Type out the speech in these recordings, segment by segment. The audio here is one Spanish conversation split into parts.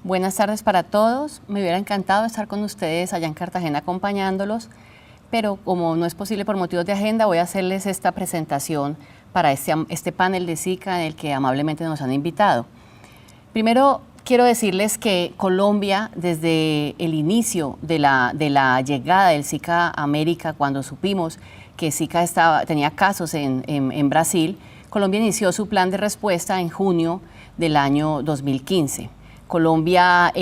Buenas tardes para todos. Me hubiera encantado estar con ustedes allá en Cartagena acompañándolos, pero como no es posible por motivos de agenda, voy a hacerles esta presentación para este panel de Zika en el que amablemente nos han invitado. Primero, quiero decirles que Colombia, desde el inicio de la llegada del Zika a América, cuando supimos que Zika tenía casos en Brasil, Colombia inició su plan de respuesta en junio del año 2015. Colombia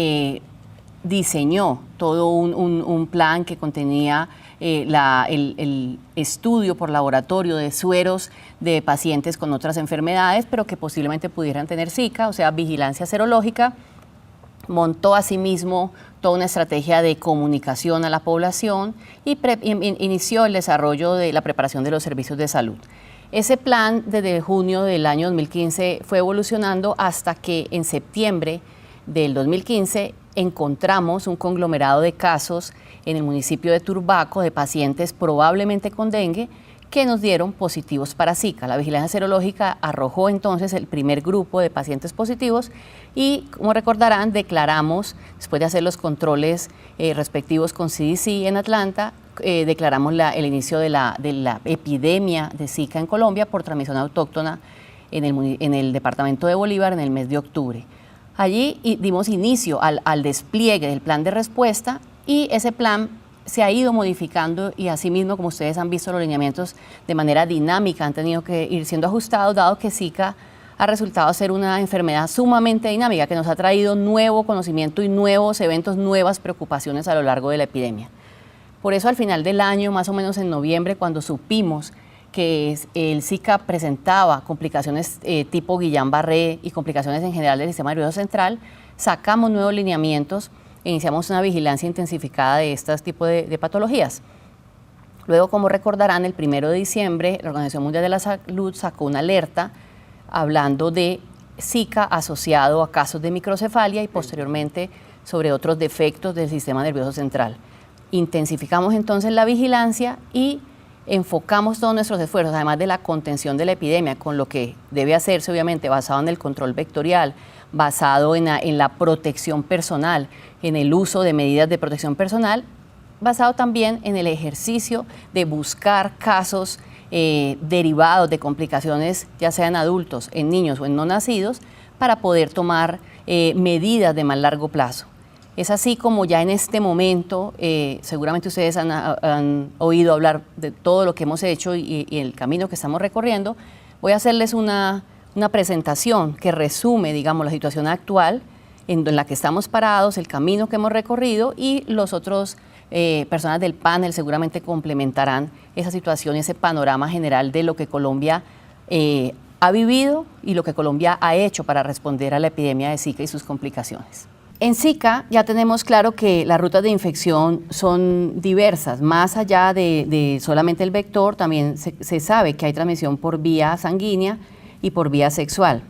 diseñó todo un plan que contenía el estudio por laboratorio de sueros de pacientes con otras enfermedades, pero que posiblemente pudieran tener Zika, o sea, vigilancia serológica. Montó asimismo toda una estrategia de comunicación a la población y inició el desarrollo de la preparación de los servicios de salud. Ese plan, desde junio del año 2015, fue evolucionando hasta que en septiembre del 2015 encontramos un conglomerado de casos en el municipio de Turbaco de pacientes probablemente con dengue que nos dieron positivos para Zika. La vigilancia serológica arrojó entonces el primer grupo de pacientes positivos y, como recordarán, declaramos, después de hacer los controles respectivos con CDC en Atlanta, declaramos el inicio de la epidemia de Zika en Colombia por transmisión autóctona en el departamento de Bolívar en el mes de octubre. Allí dimos inicio al despliegue del plan de respuesta y ese plan se ha ido modificando y asimismo, como ustedes han visto, los lineamientos de manera dinámica han tenido que ir siendo ajustados, dado que Zika ha resultado ser una enfermedad sumamente dinámica que nos ha traído nuevo conocimiento y nuevos eventos, nuevas preocupaciones a lo largo de la epidemia. Por eso al final del año, más o menos en noviembre, cuando supimos que el Zika presentaba complicaciones tipo Guillain-Barré y complicaciones en general del sistema nervioso central, sacamos nuevos lineamientos e iniciamos una vigilancia intensificada de estos tipos de patologías. Luego, como recordarán, el 1 de diciembre, la Organización Mundial de la Salud sacó una alerta hablando de Zika asociado a casos de microcefalia y posteriormente sobre otros defectos del sistema nervioso central. Intensificamos entonces la vigilancia y enfocamos todos nuestros esfuerzos, además de la contención de la epidemia, con lo que debe hacerse obviamente basado en el control vectorial, basado en la protección personal, en el uso de medidas de protección personal, basado también en el ejercicio de buscar casos derivados de complicaciones, ya sean en adultos, en niños o en no nacidos, para poder tomar medidas de más largo plazo. Es así como ya en este momento, seguramente ustedes han oído hablar de todo lo que hemos hecho y el camino que estamos recorriendo. Voy a hacerles una presentación que resume, digamos, la situación actual en la que estamos parados, el camino que hemos recorrido y los otros personas del panel seguramente complementarán esa situación y ese panorama general de lo que Colombia ha vivido y lo que Colombia ha hecho para responder a la epidemia de Zika y sus complicaciones. En Zika ya tenemos claro que las rutas de infección son diversas. Más allá de solamente el vector, también se sabe que hay transmisión por vía sanguínea y por vía sexual.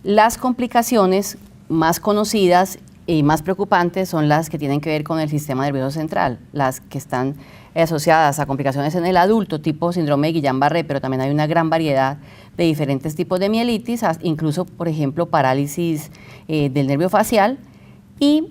Las complicaciones más conocidas y más preocupantes son las que tienen que ver con el sistema nervioso central, las que están asociadas a complicaciones en el adulto, tipo síndrome de Guillain-Barré, pero también hay una gran variedad de diferentes tipos de mielitis, incluso, por ejemplo, parálisis del nervio facial, y,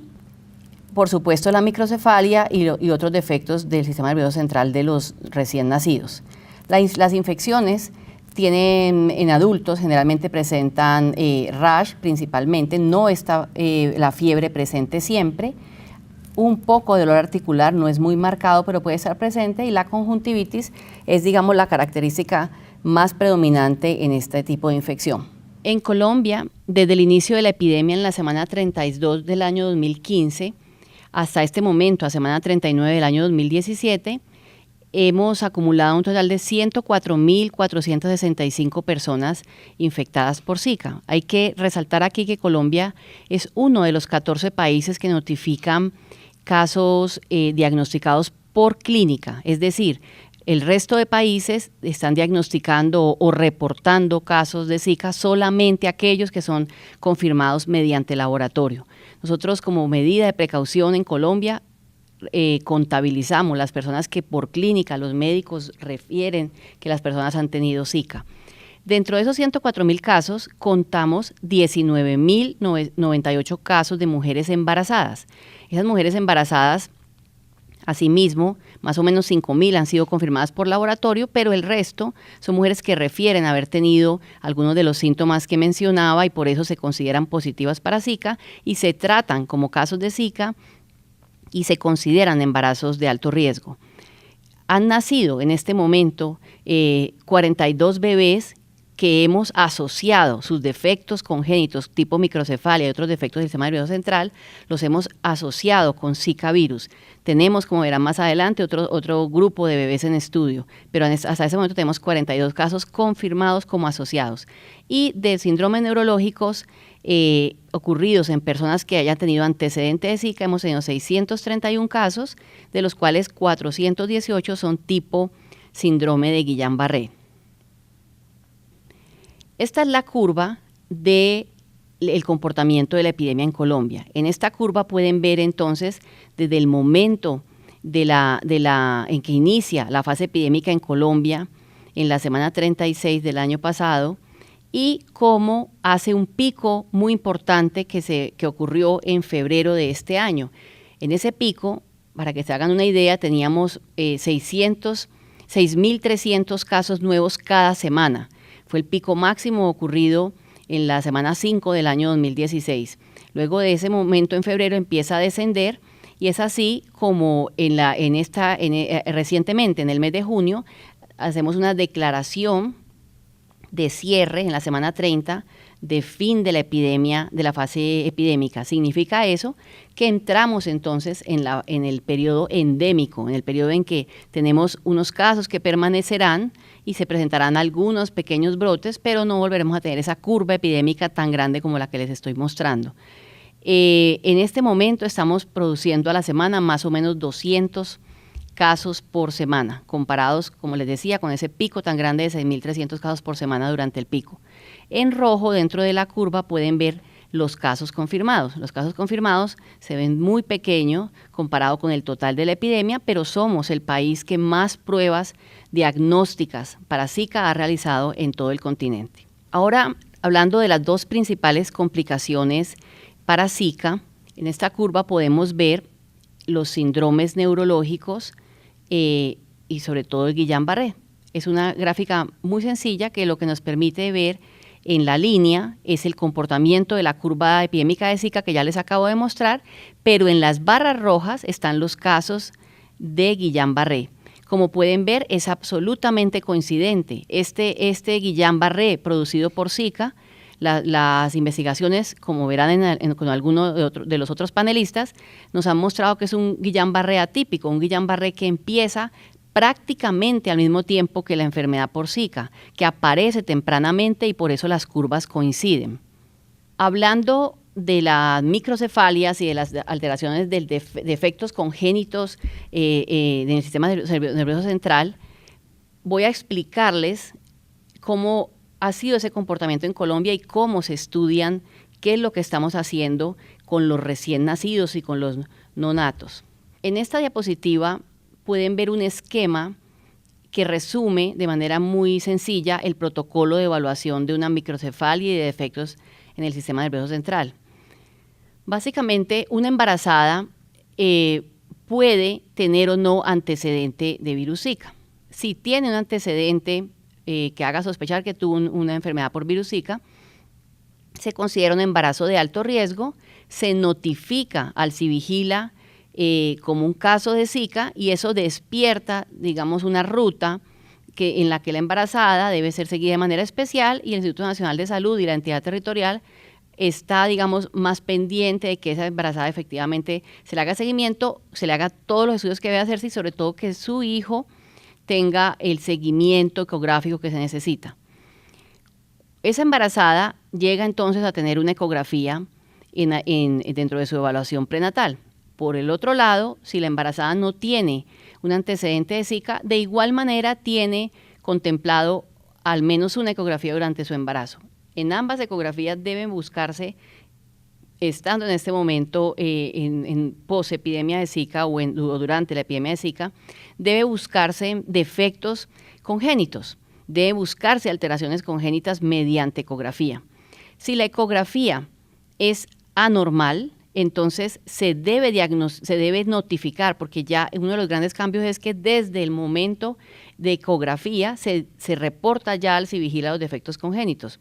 por supuesto, la microcefalia y otros defectos del sistema nervioso central de los recién nacidos. Las infecciones en adultos generalmente presentan rash principalmente, no está la fiebre presente siempre, un poco de dolor articular, no es muy marcado, pero puede estar presente, y la conjuntivitis es, digamos, la característica más predominante en este tipo de infección. En Colombia, desde el inicio de la epidemia en la semana 32 del año 2015 hasta este momento, a semana 39 del año 2017, hemos acumulado un total de 104.465 personas infectadas por Zika. Hay que resaltar aquí que Colombia es uno de los 14 países que notifican casos diagnosticados por clínica, es decir, el resto de países están diagnosticando o reportando casos de Zika solamente aquellos que son confirmados mediante laboratorio. Nosotros, como medida de precaución en Colombia, contabilizamos las personas que por clínica los médicos refieren que las personas han tenido Zika. Dentro de esos 104.000 casos, contamos 19.098 casos de mujeres embarazadas. Esas mujeres embarazadas, asimismo, más o menos 5.000 han sido confirmadas por laboratorio, pero el resto son mujeres que refieren haber tenido algunos de los síntomas que mencionaba y por eso se consideran positivas para Zika y se tratan como casos de Zika y se consideran embarazos de alto riesgo. Han nacido en este momento 42 bebés que hemos asociado sus defectos congénitos tipo microcefalia y otros defectos del sistema nervioso central, los hemos asociado con Zika virus. Tenemos, como verán más adelante, otro grupo de bebés en estudio, pero hasta ese momento tenemos 42 casos confirmados como asociados. Y de síndromes neurológicos ocurridos en personas que hayan tenido antecedentes de Zika, hemos tenido 631 casos, de los cuales 418 son tipo síndrome de Guillain-Barré. Esta es la curva del comportamiento de la epidemia en Colombia. En esta curva pueden ver entonces desde el momento en que inicia la fase epidémica en Colombia, en la semana 36 del año pasado, y cómo hace un pico muy importante que ocurrió en febrero de este año. En ese pico, para que se hagan una idea, teníamos 6.300 casos nuevos cada semana. Fue el pico máximo ocurrido en la semana 5 del año 2016. Luego de ese momento, en febrero, empieza a descender y es así como recientemente, en el mes de junio, hacemos una declaración de cierre en la semana 30 de fin de la epidemia, de la fase epidémica. Significa eso que entramos entonces en el periodo endémico, en el periodo en que tenemos unos casos que permanecerán y se presentarán algunos pequeños brotes, pero no volveremos a tener esa curva epidémica tan grande como la que les estoy mostrando. En este momento estamos produciendo a la semana más o menos 200 casos por semana, comparados, como les decía, con ese pico tan grande de 6.300 casos por semana durante el pico. En rojo, dentro de la curva, pueden ver los casos confirmados. Los casos confirmados se ven muy pequeños comparado con el total de la epidemia, pero somos el país que más pruebas diagnósticas para Zika ha realizado en todo el continente. Ahora, hablando de las dos principales complicaciones para Zika, en esta curva podemos ver los síndromes neurológicos y sobre todo el Guillain-Barré. Es una gráfica muy sencilla que lo que nos permite ver en la línea es el comportamiento de la curva epidémica de Zika que ya les acabo de mostrar, pero en las barras rojas están los casos de Guillain-Barré. Como pueden ver, es absolutamente coincidente. Este Guillain-Barré producido por Zika, las investigaciones, como verán con algunos de los otros panelistas, nos han mostrado que es un Guillain-Barré atípico, un Guillain-Barré que empieza prácticamente al mismo tiempo que la enfermedad por Zika, que aparece tempranamente y por eso las curvas coinciden. Hablando de las microcefalias y de las alteraciones de defectos congénitos en el sistema nervioso central, voy a explicarles cómo ha sido ese comportamiento en Colombia y cómo se estudian, qué es lo que estamos haciendo con los recién nacidos y con los nonatos. En esta diapositiva pueden ver un esquema que resume de manera muy sencilla el protocolo de evaluación de una microcefalia y de defectos en el sistema nervioso central. Básicamente, una embarazada puede tener o no antecedente de virus Zika. Si tiene un antecedente que haga sospechar que tuvo una enfermedad por virus Zika, se considera un embarazo de alto riesgo, se notifica al Civigila como un caso de Zika y eso despierta, digamos, una ruta en la que la embarazada debe ser seguida de manera especial y el Instituto Nacional de Salud y la entidad territorial está, digamos, más pendiente de que esa embarazada efectivamente se le haga seguimiento, se le haga todos los estudios que debe hacerse y sobre todo que su hijo tenga el seguimiento ecográfico que se necesita. Esa embarazada llega entonces a tener una ecografía dentro de su evaluación prenatal. Por el otro lado, si la embarazada no tiene un antecedente de Zika, de igual manera tiene contemplado al menos una ecografía durante su embarazo. En ambas ecografías deben buscarse, estando en este momento en posepidemia de Zika o durante la epidemia de Zika, debe buscarse defectos congénitos, debe buscarse alteraciones congénitas mediante ecografía. Si la ecografía es anormal, entonces se debe notificar, porque ya uno de los grandes cambios es que desde el momento de ecografía se reporta ya al Civigila los defectos congénitos.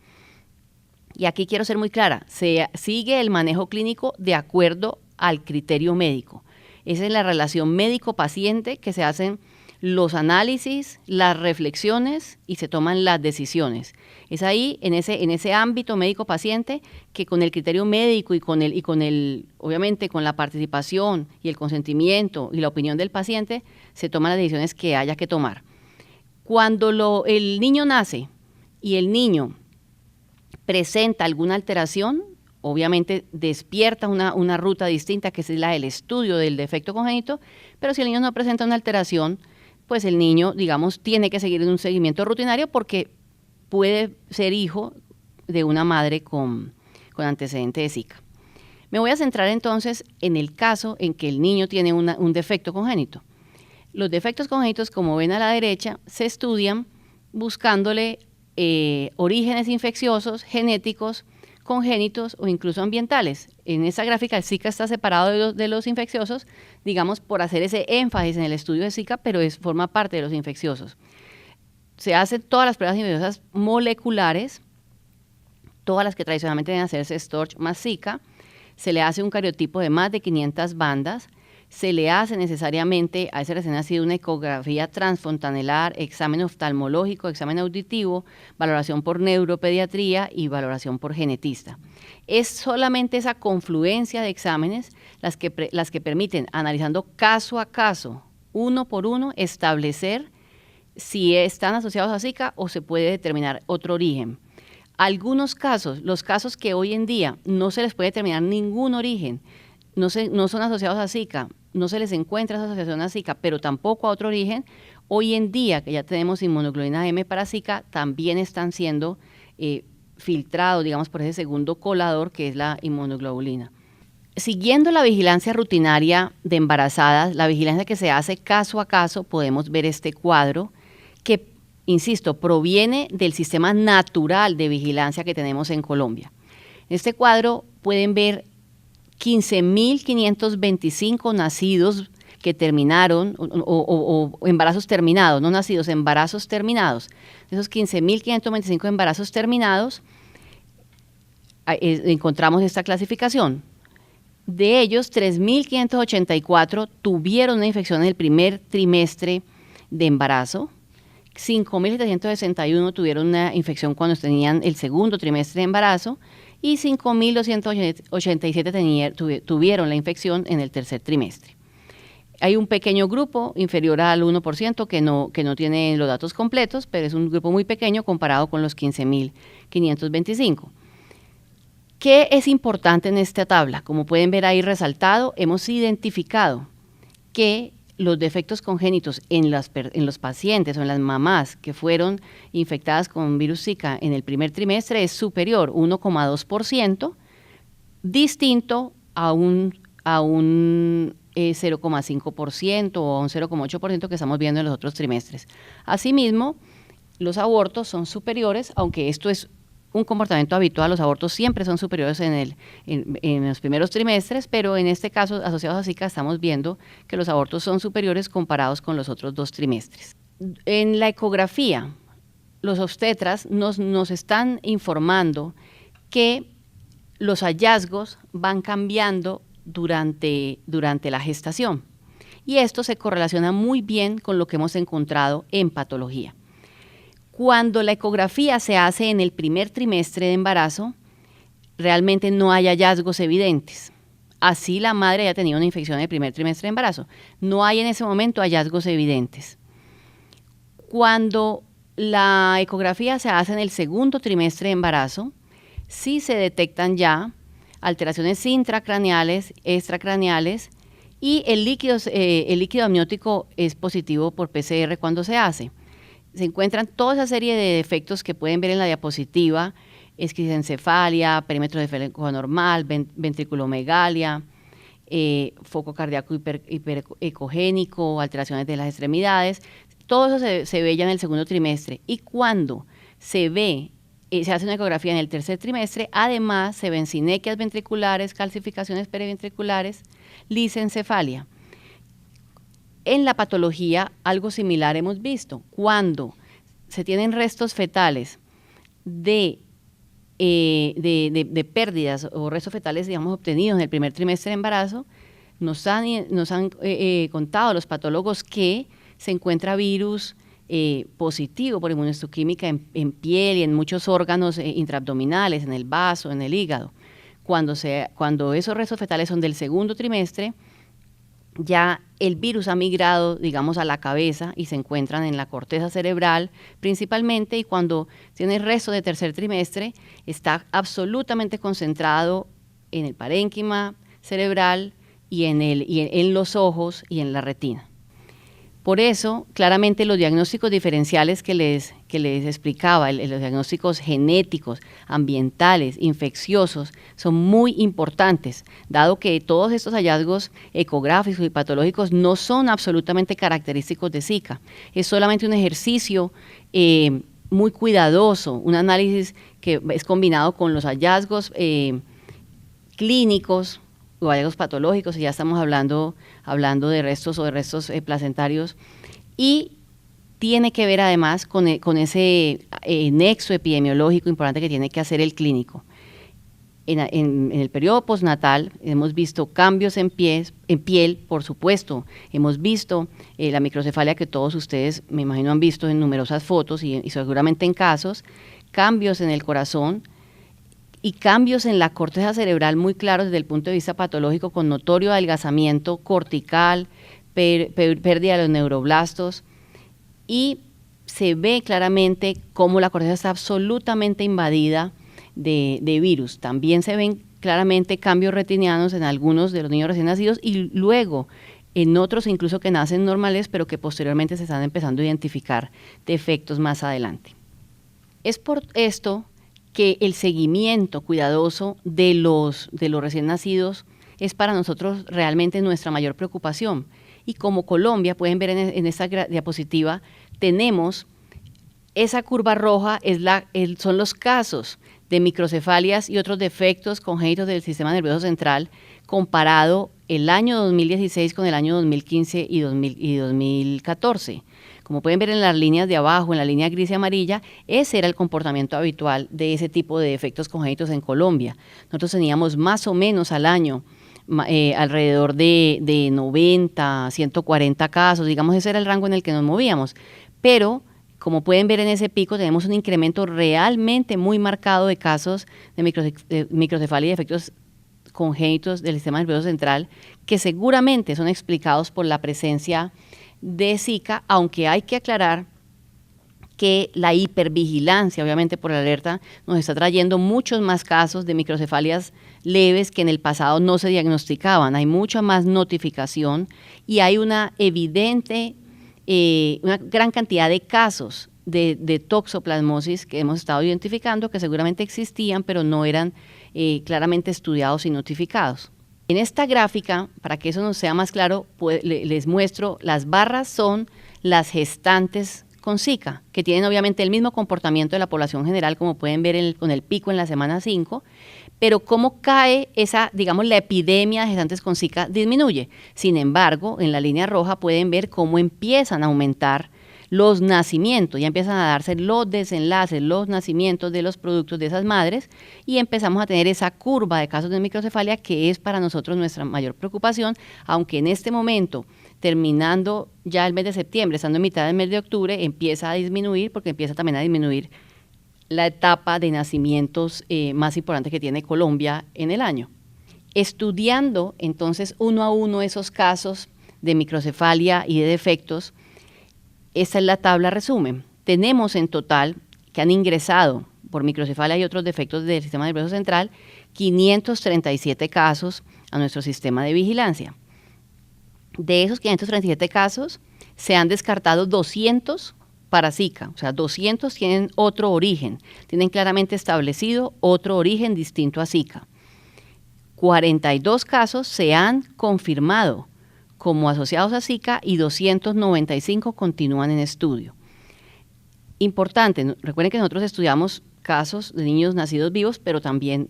Y aquí quiero ser muy clara, se sigue el manejo clínico de acuerdo al criterio médico. Esa es la relación médico-paciente, que se hacen los análisis, las reflexiones y se toman las decisiones. Es ahí, en ese ámbito médico-paciente, que con el criterio médico y obviamente con la participación y el consentimiento y la opinión del paciente, se toman las decisiones que haya que tomar. Cuando el niño nace y el niño presenta alguna alteración, obviamente despierta una ruta distinta, que es la del estudio del defecto congénito, pero si el niño no presenta una alteración, pues el niño, digamos, tiene que seguir en un seguimiento rutinario porque puede ser hijo de una madre con antecedente de Zika. Me voy a centrar entonces en el caso en que el niño tiene un defecto congénito. Los defectos congénitos, como ven a la derecha, se estudian buscándole orígenes infecciosos, genéticos, congénitos o incluso ambientales. En esa gráfica el Zika está separado de los infecciosos, digamos, por hacer ese énfasis en el estudio de Zika, pero forma parte de los infecciosos. Se hacen todas las pruebas infecciosas moleculares, todas las que tradicionalmente deben hacerse Storch más Zika. Se le hace un cariotipo de más de 500 bandas. Se le hace necesariamente a ese recién nacido una ecografía transfontanelar, examen oftalmológico, examen auditivo, valoración por neuropediatría y valoración por genetista. Es solamente esa confluencia de exámenes las que permiten, analizando caso a caso, uno por uno, establecer si están asociados a Zika o se puede determinar otro origen. Algunos casos, los casos que hoy en día no se les puede determinar ningún origen, no son asociados a Zika, no se les encuentra esa asociación a Zika, pero tampoco a otro origen, hoy en día que ya tenemos inmunoglobulina M para Zika, también están siendo filtrados, digamos, por ese segundo colador que es la inmunoglobulina. Siguiendo la vigilancia rutinaria de embarazadas, la vigilancia que se hace caso a caso, podemos ver este cuadro que, insisto, proviene del sistema natural de vigilancia que tenemos en Colombia. En este cuadro pueden ver 15.525 nacidos que terminaron, o embarazos terminados, no nacidos, embarazos terminados. De esos 15.525 embarazos terminados, encontramos esta clasificación. De ellos, 3.584 tuvieron una infección en el primer trimestre de embarazo, 5.761 tuvieron una infección cuando tenían el segundo trimestre de embarazo, y 5.287 tuvieron la infección en el tercer trimestre. Hay un pequeño grupo, inferior al 1%, que no tiene los datos completos, pero es un grupo muy pequeño comparado con los 15.525. ¿Qué es importante en esta tabla? Como pueden ver ahí resaltado, hemos identificado que los defectos congénitos en los pacientes o en las mamás que fueron infectadas con virus Zika en el primer trimestre es superior, 1,2%, distinto a un 0,5% o a un 0,8% que estamos viendo en los otros trimestres. Asimismo, los abortos son superiores, aunque esto es un comportamiento habitual, los abortos siempre son superiores en los primeros trimestres, pero en este caso, asociados a Zika, estamos viendo que los abortos son superiores comparados con los otros 2 trimestres. En la ecografía, los obstetras nos están informando que los hallazgos van cambiando durante la gestación, y esto se correlaciona muy bien con lo que hemos encontrado en patología. Cuando la ecografía se hace en el primer trimestre de embarazo, realmente no hay hallazgos evidentes. Así la madre haya tenido una infección en el primer trimestre de embarazo. No hay en ese momento hallazgos evidentes. Cuando la ecografía se hace en el segundo trimestre de embarazo, sí se detectan ya alteraciones intracraneales, extracraneales, y el líquido amniótico es positivo por PCR cuando se hace. Se encuentran toda esa serie de defectos que pueden ver en la diapositiva: esquistoencefalia, perímetro esférico anormal, ventriculomegalia, foco cardíaco hiperecogénico, alteraciones de las extremidades. Todo eso se ve ya en el segundo trimestre. Y cuando se ve, se hace una ecografía en el tercer trimestre, además se ven sinequias ventriculares, calcificaciones periventriculares, lisencefalia. En la patología algo similar hemos visto. Cuando se tienen restos fetales de pérdidas o restos fetales, digamos, obtenidos en el primer trimestre de embarazo, nos han contado los patólogos que se encuentra virus positivo por inmunohistoquímica en piel y en muchos órganos intraabdominales, en el vaso, en el hígado. Cuando esos restos fetales son del segundo trimestre, ya el virus ha migrado, digamos, a la cabeza y se encuentran en la corteza cerebral principalmente, y cuando tiene el resto de tercer trimestre está absolutamente concentrado en el parénquima cerebral y en los ojos y en la retina. Por eso, claramente los diagnósticos diferenciales que les explicaba, los diagnósticos genéticos, ambientales, infecciosos, son muy importantes, dado que todos estos hallazgos ecográficos y patológicos no son absolutamente característicos de Zika. Es solamente un ejercicio muy cuidadoso, un análisis que es combinado con los hallazgos clínicos o hallazgos patológicos, y ya estamos hablando de restos placentarios, y tiene que ver además con ese nexo epidemiológico importante que tiene que hacer el clínico. En el periodo postnatal hemos visto cambios en piel, por supuesto, hemos visto la microcefalia que todos ustedes, me imagino, han visto en numerosas fotos y seguramente en casos, cambios en el corazón, y cambios en la corteza cerebral muy claros desde el punto de vista patológico, con notorio adelgazamiento cortical, pérdida de los neuroblastos, y se ve claramente cómo la corteza está absolutamente invadida de virus. También se ven claramente cambios retinianos en algunos de los niños recién nacidos, y luego en otros incluso que nacen normales, pero que posteriormente se están empezando a identificar defectos más adelante. Es por esto que el seguimiento cuidadoso de los recién nacidos es para nosotros realmente nuestra mayor preocupación. Y como Colombia, pueden ver en esta diapositiva, tenemos esa curva roja, son los casos de microcefalias y otros defectos congénitos del sistema nervioso central, comparado el año 2016 con el año 2015 y 2014. Como pueden ver en las líneas de abajo, en la línea gris y amarilla, ese era el comportamiento habitual de ese tipo de defectos congénitos en Colombia. Nosotros teníamos más o menos al año alrededor de 90, 140 casos, digamos, ese era el rango en el que nos movíamos. Pero, como pueden ver en ese pico, tenemos un incremento realmente muy marcado de casos de microcefalia y defectos congénitos del sistema nervioso central, que seguramente son explicados por la presencia de Zika, aunque hay que aclarar que la hipervigilancia, obviamente por la alerta, nos está trayendo muchos más casos de microcefalias leves que en el pasado no se diagnosticaban. Hay mucha más notificación y hay una evidente, una gran cantidad de casos de toxoplasmosis que hemos estado identificando, que seguramente existían, pero no eran claramente estudiados y notificados. En esta gráfica, para que eso nos sea más claro, les muestro, las barras son las gestantes con Zika, que tienen obviamente el mismo comportamiento de la población general, como pueden ver con el pico en la semana 5, pero cómo cae la epidemia de gestantes con Zika disminuye. Sin embargo, en la línea roja pueden ver cómo empiezan a aumentar los nacimientos, ya empiezan a darse los desenlaces, los nacimientos de los productos de esas madres, y empezamos a tener esa curva de casos de microcefalia que es para nosotros nuestra mayor preocupación, aunque en este momento, terminando ya el mes de septiembre, estando en mitad del mes de octubre, empieza a disminuir, porque empieza también a disminuir la etapa de nacimientos más importante que tiene Colombia en el año. Estudiando entonces uno a uno esos casos de microcefalia y de defectos, esta es la tabla resumen. Tenemos en total que han ingresado por microcefalia y otros defectos del sistema nervioso central 537 casos a nuestro sistema de vigilancia. De esos 537 casos se han descartado 200 para Zika, o sea, 200 tienen otro origen, tienen claramente establecido otro origen distinto a Zika. 42 casos se han confirmado como asociados a Zika y 295 continúan en estudio. Importante, recuerden que nosotros estudiamos casos de niños nacidos vivos, pero también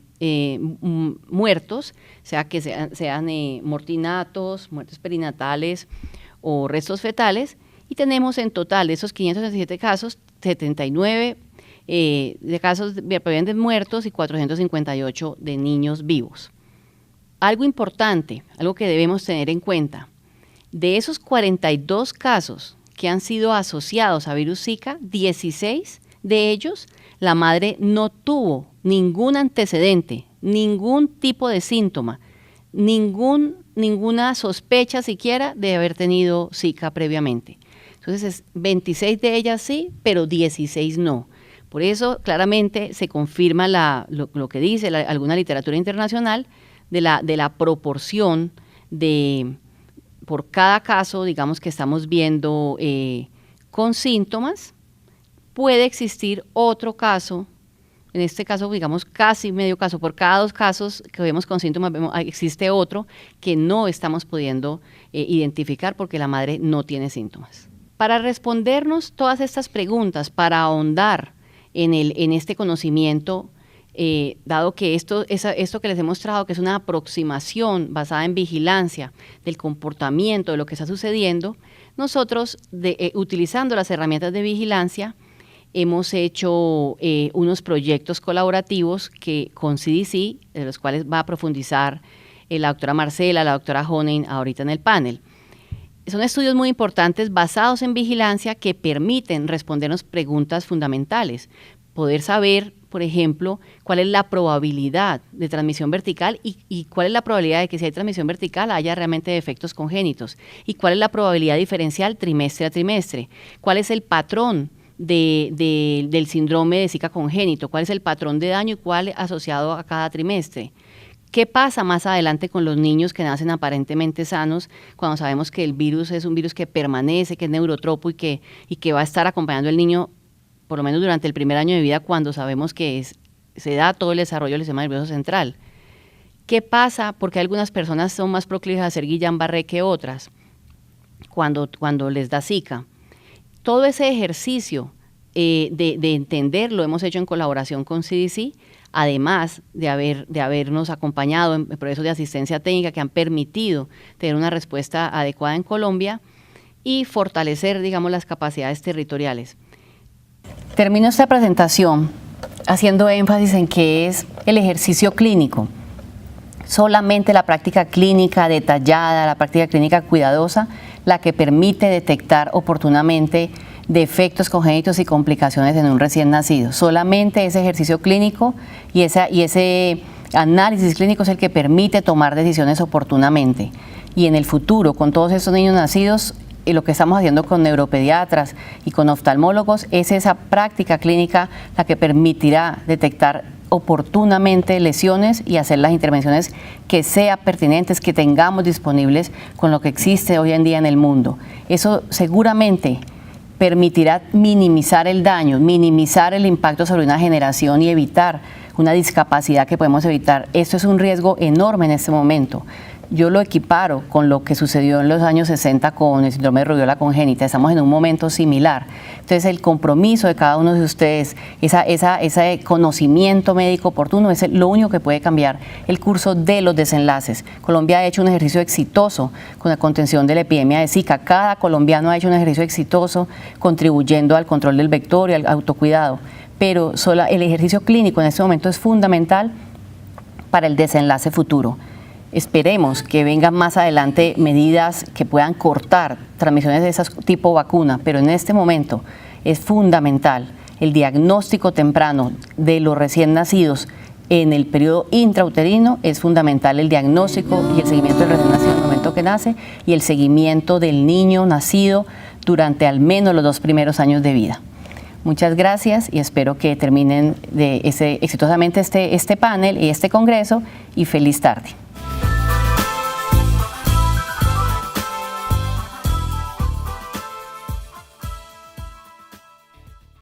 muertos, sea que sean mortinatos, muertes perinatales o restos fetales, y tenemos en total de esos 567 casos, 79 de casos de muertos y 458 de niños vivos. Algo importante, algo que debemos tener en cuenta, de esos 42 casos que han sido asociados a virus Zika, 16 de ellos, la madre no tuvo ningún antecedente, ningún tipo de síntoma, ninguna sospecha siquiera de haber tenido Zika previamente. Entonces, 26 de ellas sí, pero 16 no. Por eso, claramente, se confirma lo que dice alguna literatura internacional de la proporción por cada caso, digamos, que estamos viendo con síntomas. Puede existir otro caso, en este caso, digamos, casi medio caso, por cada 2 casos que vemos con síntomas, existe otro que no estamos pudiendo identificar porque la madre no tiene síntomas. Para respondernos todas estas preguntas, para ahondar en este conocimiento, dado que esto que les he mostrado, que es una aproximación basada en vigilancia del comportamiento de lo que está sucediendo, nosotros, utilizando las herramientas de vigilancia, hemos hecho unos proyectos colaborativos con CDC, de los cuales va a profundizar la doctora Marcela, la doctora Honein ahorita en el panel. Son estudios muy importantes basados en vigilancia que permiten respondernos preguntas fundamentales. Poder saber, por ejemplo, cuál es la probabilidad de transmisión vertical y cuál es la probabilidad de que si hay transmisión vertical haya realmente defectos congénitos y cuál es la probabilidad diferencial trimestre a trimestre, cuál es el patrón del síndrome de Zika congénito, cuál es el patrón de daño y cuál asociado a cada trimestre. ¿Qué pasa más adelante con los niños que nacen aparentemente sanos cuando sabemos que el virus es un virus que permanece, que es neurotropo y que va a estar acompañando al niño por lo menos durante el primer año de vida cuando sabemos que se da todo el desarrollo del sistema nervioso central? ¿Qué pasa? Porque algunas personas son más proclives a hacer Guillain-Barré que otras cuando les da Zika. Todo ese ejercicio de entender lo hemos hecho en colaboración con CDC, además de habernos acompañado en procesos de asistencia técnica que han permitido tener una respuesta adecuada en Colombia y fortalecer, digamos, las capacidades territoriales. Termino esta presentación haciendo énfasis en que es el ejercicio clínico. Solamente la práctica clínica detallada, la práctica clínica cuidadosa, la que permite detectar oportunamente defectos congénitos y complicaciones en un recién nacido. Solamente ese ejercicio clínico y ese análisis clínico es el que permite tomar decisiones oportunamente. Y en el futuro, con todos estos niños nacidos, lo que estamos haciendo con neuropediatras y con oftalmólogos es esa práctica clínica la que permitirá detectar oportunamente lesiones y hacer las intervenciones que sean pertinentes, que tengamos disponibles con lo que existe hoy en día en el mundo. Eso seguramente permitirá minimizar el daño, minimizar el impacto sobre una generación y evitar una discapacidad que podemos evitar. Esto es un riesgo enorme en este momento. Yo lo equiparo con lo que sucedió en los años 60 con el síndrome de rubiola congénita. Estamos en un momento similar. Entonces, el compromiso de cada uno de ustedes, ese conocimiento médico oportuno, es lo único que puede cambiar el curso de los desenlaces. Colombia ha hecho un ejercicio exitoso con la contención de la epidemia de Zika. Cada colombiano ha hecho un ejercicio exitoso contribuyendo al control del vector y al autocuidado. Pero el ejercicio clínico en este momento es fundamental para el desenlace futuro. Esperemos que vengan más adelante medidas que puedan cortar transmisiones de ese tipo vacuna, pero en este momento es fundamental el diagnóstico temprano de los recién nacidos en el periodo intrauterino. Es fundamental el diagnóstico y el seguimiento del recién nacido en el momento que nace y el seguimiento del niño nacido durante al menos los 2 primeros años de vida. Muchas gracias y espero que terminen exitosamente este panel y este congreso y feliz tarde.